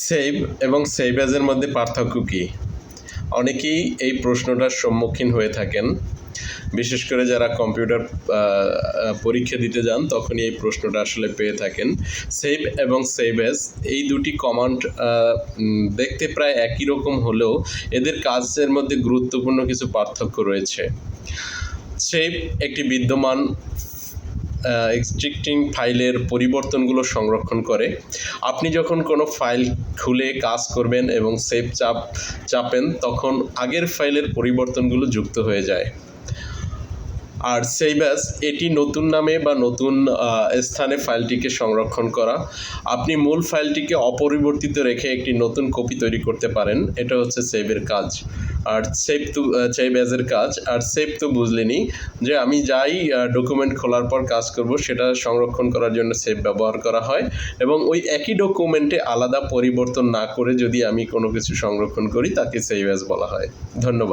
Save এবং save অ্যাজের মধ্যে পার্থক্য কী? অনেকেই এই প্রশ্নটার সম্মুখীন হয়ে থাকেন। বিশেষ করে যারা কম্পিউটার পরীক্ষা দিতে যান তখনই এই প্রশ্নটা আসলে পেয়ে থাকেন। সেভ এবং সেভ অ্যাজ এই দুটি কমান্ড দেখতে প্রায় একই রকম হলেও এদের কাজের মধ্যে গুরুত্বপূর্ণ কিছু পার্থক্য রয়েছে। সেভ একটি বিদ্যমান এক্সিস্টিং ফাইলের পরিবর্তনগুলো সংরক্ষণ করে। আপনি যখন কোনো ফাইল খুলে কাজ করবেন এবং সেভ চাপেন তখন আগের ফাইলের পরিবর্তনগুলো যুক্ত হয়ে যায়। আর সেভ অ্যাজ এটি নতুন নামে বা নতুন স্থানে ফাইলটিকে সংরক্ষণ করা। আপনি মূল ফাইলটিকে অপরিবর্তিত রেখে একটি নতুন কপি তৈরি করতে পারেন, এটা হচ্ছে সেভের কাজ। আর সেভ অ্যাজের কাজ। আর সেভ তো বুঝলেনই যে আমি যাই ডকুমেন্ট খোলার পর কাজ করব সেটা সংরক্ষণ করার জন্য সেভ ব্যবহার করা হয় এবং ওই একই ডকুমেন্টে আলাদা পরিবর্তন না করে যদি আমি কোনো কিছু সংরক্ষণ করি তাকে সেভ অ্যাজ বলা হয়। ধন্যবাদ।